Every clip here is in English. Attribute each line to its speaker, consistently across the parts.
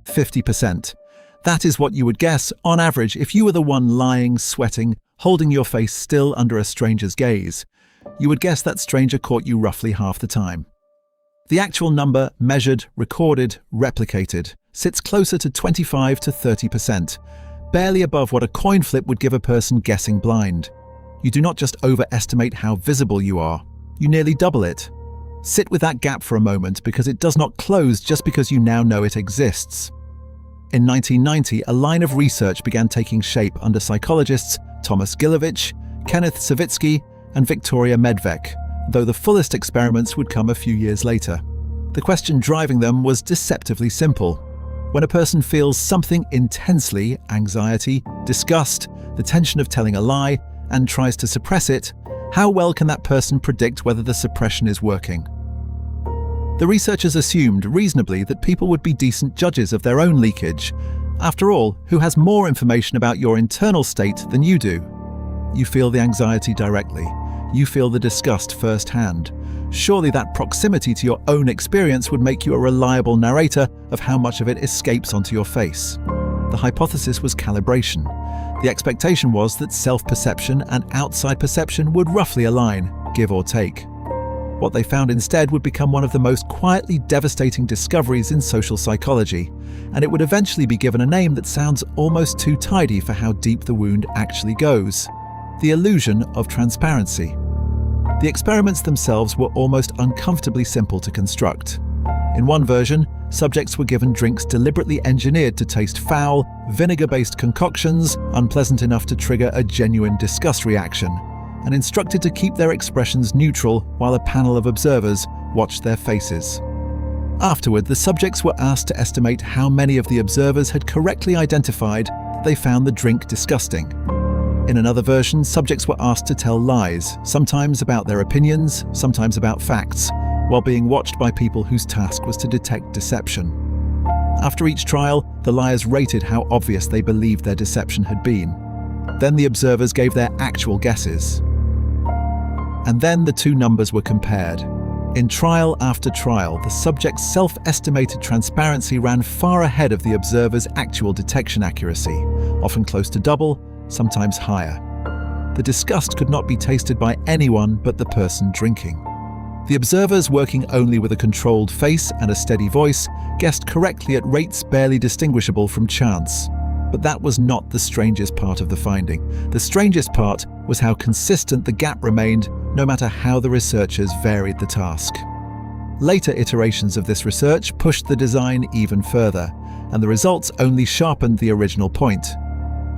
Speaker 1: 50%. That is what you would guess, on average, if you were the one lying, sweating, holding your face still under a stranger's gaze. You would guess that stranger caught you roughly half the time. The actual number, measured, recorded, replicated, sits closer to 25 to 30%, barely above what a coin flip would give a person guessing blind. You do not just overestimate how visible you are, you nearly double it. Sit with that gap for a moment, because it does not close just because you now know it exists. In 1990, a line of research began taking shape under psychologists Thomas Gilovich, Kenneth Savitsky, and Victoria Medvec, though the fullest experiments would come a few years later. The question driving them was deceptively simple. When a person feels something intensely, anxiety, disgust, the tension of telling a lie, and tries to suppress it, how well can that person predict whether the suppression is working? The researchers assumed reasonably that people would be decent judges of their own leakage. After all, who has more information about your internal state than you do? You feel the anxiety directly. You feel the disgust firsthand. Surely that proximity to your own experience would make you a reliable narrator of how much of it escapes onto your face. The hypothesis was calibration. The expectation was that self-perception and outside perception would roughly align, give or take. What they found instead would become one of the most quietly devastating discoveries in social psychology, and it would eventually be given a name that sounds almost too tidy for how deep the wound actually goes: the illusion of transparency. The experiments themselves were almost uncomfortably simple to construct. In one version, subjects were given drinks deliberately engineered to taste foul, vinegar-based concoctions, unpleasant enough to trigger a genuine disgust reaction, and instructed to keep their expressions neutral while a panel of observers watched their faces. Afterward, the subjects were asked to estimate how many of the observers had correctly identified that they found the drink disgusting. In another version, subjects were asked to tell lies, sometimes about their opinions, sometimes about facts, while being watched by people whose task was to detect deception. After each trial, the liars rated how obvious they believed their deception had been. Then the observers gave their actual guesses. And then the two numbers were compared. In trial after trial, the subject's self-estimated transparency ran far ahead of the observer's actual detection accuracy, often close to double, sometimes higher. The disgust could not be tasted by anyone but the person drinking. The observers, working only with a controlled face and a steady voice, guessed correctly at rates barely distinguishable from chance. But that was not the strangest part of the finding. The strangest part was how consistent the gap remained, no matter how the researchers varied the task. Later iterations of this research pushed the design even further, and the results only sharpened the original point.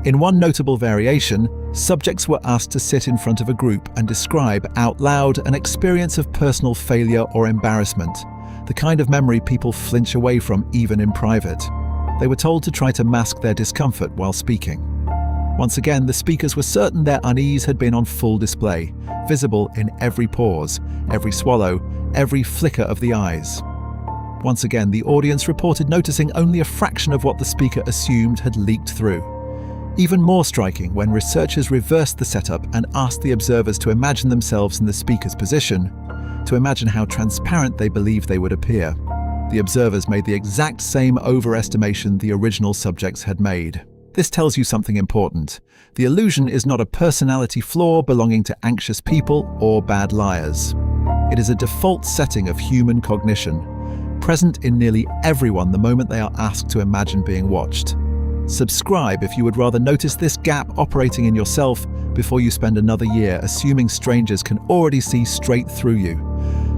Speaker 1: In one notable variation, subjects were asked to sit in front of a group and describe out loud an experience of personal failure or embarrassment, the kind of memory people flinch away from even in private. They were told to try to mask their discomfort while speaking. Once again, the speakers were certain their unease had been on full display, visible in every pause, every swallow, every flicker of the eyes. Once again, the audience reported noticing only a fraction of what the speaker assumed had leaked through. Even more striking, when researchers reversed the setup and asked the observers to imagine themselves in the speaker's position, to imagine how transparent they believed they would appear. The observers made the exact same overestimation the original subjects had made. This tells you something important. The illusion is not a personality flaw belonging to anxious people or bad liars. It is a default setting of human cognition, present in nearly everyone the moment they are asked to imagine being watched. Subscribe if you would rather notice this gap operating in yourself before you spend another year assuming strangers can already see straight through you.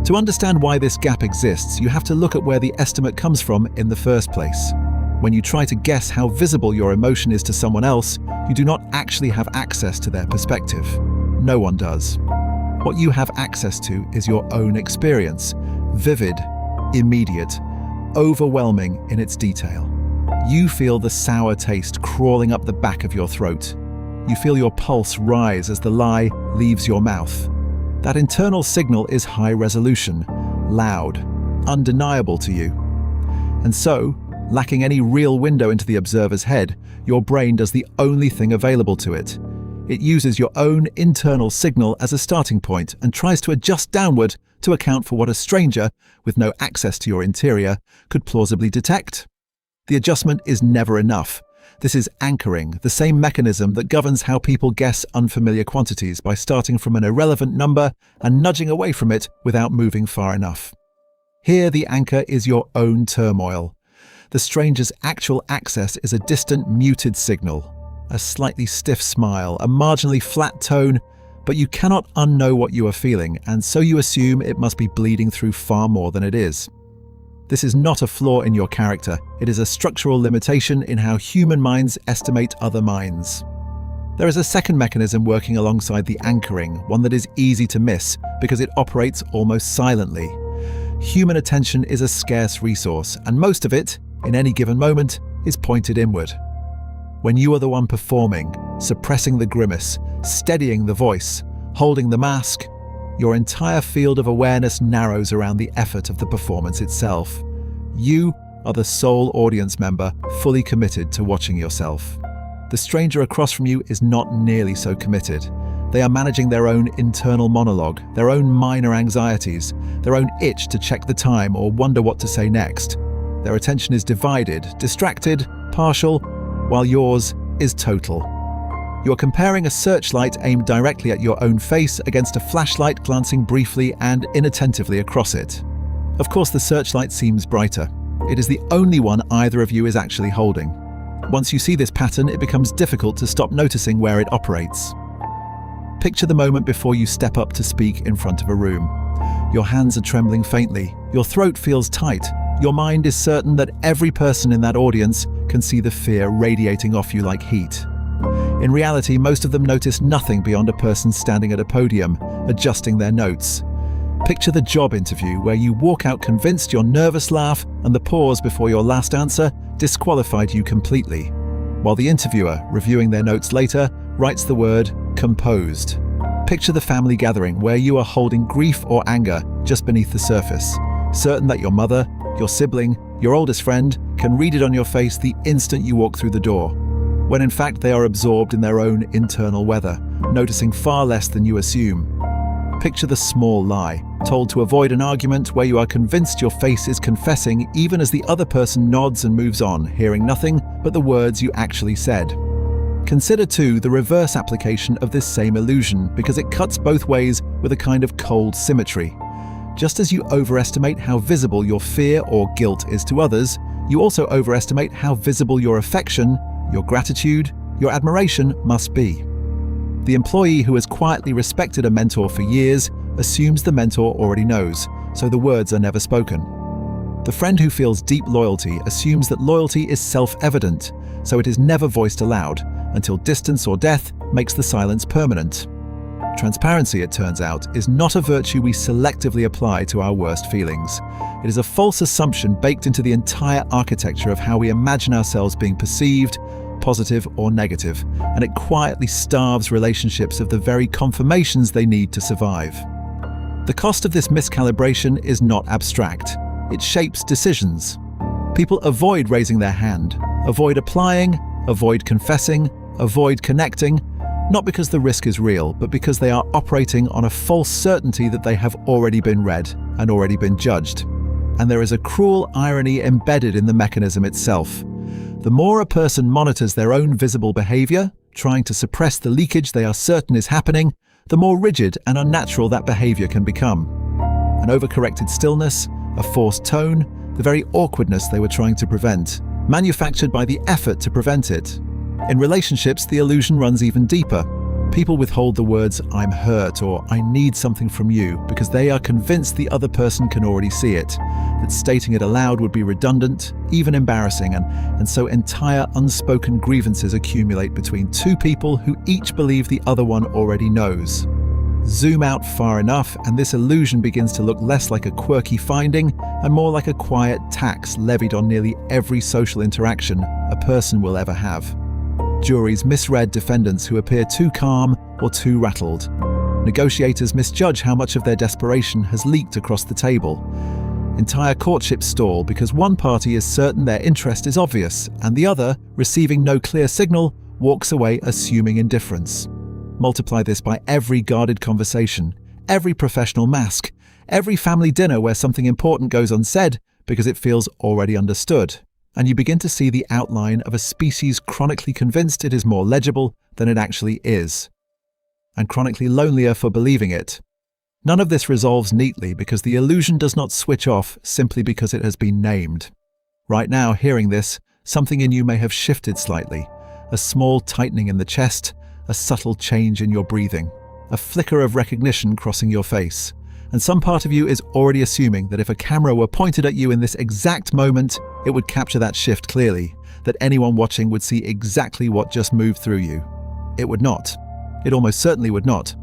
Speaker 1: To understand why this gap exists, you have to look at where the estimate comes from in the first place. When you try to guess how visible your emotion is to someone else, you do not actually have access to their perspective. No one does. What you have access to is your own experience, vivid, immediate, overwhelming in its detail. You feel the sour taste crawling up the back of your throat. You feel your pulse rise as the lie leaves your mouth. That internal signal is high resolution, loud, undeniable to you. And so, lacking any real window into the observer's head, your brain does the only thing available to it. It uses your own internal signal as a starting point and tries to adjust downward to account for what a stranger, with no access to your interior, could plausibly detect. The adjustment is never enough. This is anchoring, the same mechanism that governs how people guess unfamiliar quantities by starting from an irrelevant number and nudging away from it without moving far enough. Here, the anchor is your own turmoil. The stranger's actual access is a distant, muted signal, a slightly stiff smile, a marginally flat tone, but you cannot unknow what you are feeling, and so you assume it must be bleeding through far more than it is. This is not a flaw in your character, it is a structural limitation in how human minds estimate other minds. There is a second mechanism working alongside the anchoring, one that is easy to miss because it operates almost silently. Human attention is a scarce resource, and most of it, in any given moment, is pointed inward. When you are the one performing, suppressing the grimace, steadying the voice, holding the mask, your entire field of awareness narrows around the effort of the performance itself. You are the sole audience member, fully committed to watching yourself. The stranger across from you is not nearly so committed. They are managing their own internal monologue, their own minor anxieties, their own itch to check the time or wonder what to say next. Their attention is divided, distracted, partial, while yours is total. You are comparing a searchlight aimed directly at your own face against a flashlight glancing briefly and inattentively across it. Of course, the searchlight seems brighter. It is the only one either of you is actually holding. Once you see this pattern, it becomes difficult to stop noticing where it operates. Picture the moment before you step up to speak in front of a room. Your hands are trembling faintly, your throat feels tight, your mind is certain that every person in that audience can see the fear radiating off you like heat. In reality, most of them notice nothing beyond a person standing at a podium, adjusting their notes. Picture the job interview where you walk out convinced your nervous laugh and the pause before your last answer disqualified you completely, while the interviewer, reviewing their notes later, writes the word composed. Picture the family gathering where you are holding grief or anger just beneath the surface, certain that your mother, your sibling, your oldest friend can read it on your face the instant you walk through the door, when in fact they are absorbed in their own internal weather, noticing far less than you assume. Picture the small lie, told to avoid an argument where you are convinced your face is confessing even as the other person nods and moves on, hearing nothing but the words you actually said. Consider too the reverse application of this same illusion, because it cuts both ways with a kind of cold symmetry. Just as you overestimate how visible your fear or guilt is to others, you also overestimate how visible your affection, your gratitude, your admiration must be. The employee who has quietly respected a mentor for years assumes the mentor already knows, so the words are never spoken. The friend who feels deep loyalty assumes that loyalty is self-evident, so it is never voiced aloud, until distance or death makes the silence permanent. Transparency, it turns out, is not a virtue we selectively apply to our worst feelings. It is a false assumption baked into the entire architecture of how we imagine ourselves being perceived, positive or negative, and it quietly starves relationships of the very confirmations they need to survive. The cost of this miscalibration is not abstract. It shapes decisions. People avoid raising their hand, avoid applying, avoid confessing, avoid connecting, not because the risk is real, but because they are operating on a false certainty that they have already been read and already been judged. And there is a cruel irony embedded in the mechanism itself. The more a person monitors their own visible behavior, trying to suppress the leakage they are certain is happening, the more rigid and unnatural that behavior can become. An overcorrected stillness, a forced tone, the very awkwardness they were trying to prevent, manufactured by the effort to prevent it. In relationships, the illusion runs even deeper. People withhold the words, "I'm hurt" or "I need something from you" because they are convinced the other person can already see it, that stating it aloud would be redundant, even embarrassing, and so entire unspoken grievances accumulate between two people who each believe the other one already knows. Zoom out far enough, and this illusion begins to look less like a quirky finding and more like a quiet tax levied on nearly every social interaction a person will ever have. Juries misread defendants who appear too calm or too rattled. Negotiators misjudge how much of their desperation has leaked across the table. Entire courtships stall because one party is certain their interest is obvious, and the other, receiving no clear signal, walks away assuming indifference. Multiply this by every guarded conversation, every professional mask, every family dinner where something important goes unsaid because it feels already understood. and you begin to see the outline of a species chronically convinced it is more legible than it actually is, and chronically lonelier for believing it. None of this resolves neatly because the illusion does not switch off simply because it has been named. Right now, hearing this, something in you may have shifted slightly. A small tightening in the chest, a subtle change in your breathing, a flicker of recognition crossing your face. And some part of you is already assuming that if a camera were pointed at you in this exact moment, it would capture that shift clearly, that anyone watching would see exactly what just moved through you. It would not. It almost certainly would not.